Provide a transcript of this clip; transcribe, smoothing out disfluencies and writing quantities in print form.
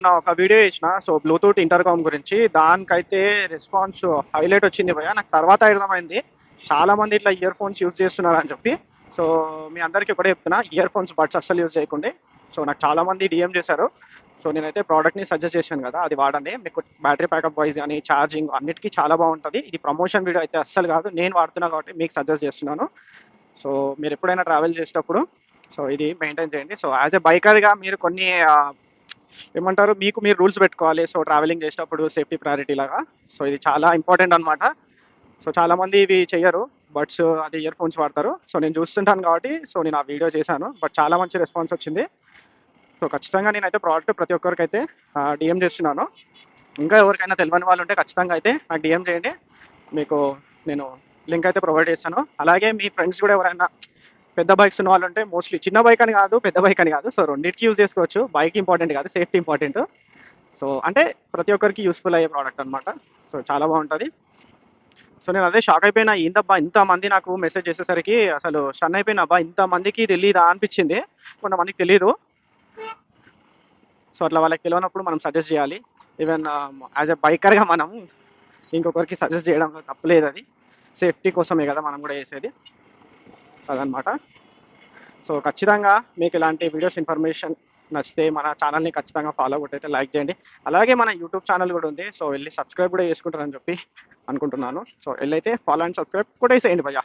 నా ఒక వీడియో చేసిన. సో, బ్లూటూత్ ఇంటర్‌కామ్ గురించి. దానికైతే రెస్పాన్స్ హైలైట్ వచ్చింది భయ్యా. నాకు తర్వాత అర్థమైంది. చాలామంది ఇట్లా ఇయర్ ఫోన్స్ యూజ్ చేస్తున్నారని చెప్పి. సో, మీ అందరికీ ఒకటే చెప్తున్నా. ఇయర్ ఫోన్స్ బడ్స్ అస్సలు యూజ్ చేయకండి. సో, నాకు చాలామంది డీఎం చేశారు. సో, నేనైతే ప్రోడక్ట్‌ని సజెస్ట్ చేశాను కదా! అది వాడండి. మీకు బ్యాటరీ బ్యాకప్ వైస్ గాని, ఛార్జింగ్ అన్నిటికి చాలా బాగుంటది. ఇది ప్రమోషన్ వీడియో అయితే అస్సలు కాదు. నేను వాడుతున్నా కాబట్టి మీకు సజెస్ట్ చేస్తున్నాను. సో, మీరెప్పుడైనా ట్రావెల్ చేసేటప్పుడు సో, ఇది మెయింటైన్ చేయండి. సో, యాస్ ఎ బైకర్‌గా మీరు కొన్ని ఏమంటారు మీకు మీరు రూల్స్ పెట్టుకోవాలి. సో, ట్రావెలింగ్ చేసేటప్పుడు సేఫ్టీ ప్రయారిటీ లాగా. సో, ఇది చాలా ఇంపార్టెంట్ అనమాట. సో, చాలామంది ఇవి చెయ్యరు. బడ్స్ అది ఇయర్ ఫోన్స్ వాడతారు. సో, నేను చూస్తుంటాను కాబట్టి సో, నేను ఆ వీడియో చేశాను. బట్ చాలా మంచి రెస్పాన్స్ వచ్చింది. సో, ఖచ్చితంగా నేనైతే ప్రోడక్ట్ ప్రతి ఒక్కరికైతే డీఎం చేస్తున్నాను. ఇంకా ఎవరికైనా తెలవని వాళ్ళు ఉంటే ఖచ్చితంగా అయితే నాకు డీఎం చేయండి. మీకు నేను లింక్ అయితే ప్రొవైడ్ చేస్తాను. అలాగే మీ ఫ్రెండ్స్ కూడా ఎవరైనా పెద్ద బైక్స్ ఉన్న వాళ్ళు ఉంటే మోస్ట్లీ చిన్న బైక్ అని కాదు, పెద్ద బైక్ అని కాదు. సో, రెండిటికి యూజ్ చేసుకోవచ్చు. బైక్ ఇంపార్టెంట్ కాదు, సేఫ్టీ ఇంపార్టెంట్. సో, అంటే ప్రతి ఒక్కరికి యూస్‌ఫుల్ అయ్యే ప్రోడక్ట్ అనమాట. సో, చాలా బాగుంటది. సో, నేను అదే షాక్ అయిపోయినా. ఏందబ్బా ఇంతమంది నాకు మెసేజ్ చేసేసరికి అసలు స్టన్ అయిపోయినా. అబ్బా! ఇంతమందికి తెలీదా అనిపించింది. కొంతమందికి తెలీదు. సో, అట్లా వాళ్ళకి తెలవనప్పుడు మనం సజెస్ట్ చేయాలి. ఈవెన్ యాస్ ఎ బైకర్‌గా మనం ఇంకొకరికి సజెస్ట్ చేయడంలో తప్పులేదది. సేఫ్టీ కోసమే కదా మనం కూడా చేసేది. సో, అదనమాట. సో, ఖచ్చితంగా మీకు ఇలాంటి వీడియోస్ ఇన్ఫర్మేషన్ నచ్చితే మన ఛానల్‌ని ఖచ్చితంగా ఫాలో కొట్టయితే లైక్ చేయండి. అలాగే మన యూట్యూబ్ ఛానల్ కూడా ఉంది. సో, వెళ్లి సబ్స్క్రైబ్ కూడా చేసుకుంటారని చెప్పి అనుకుంటున్నాను. సో, ఎళ్ళైతే ఫాలో అండ్ సబ్స్క్రైబ్ కొట్టేసేయండి భయ్యా.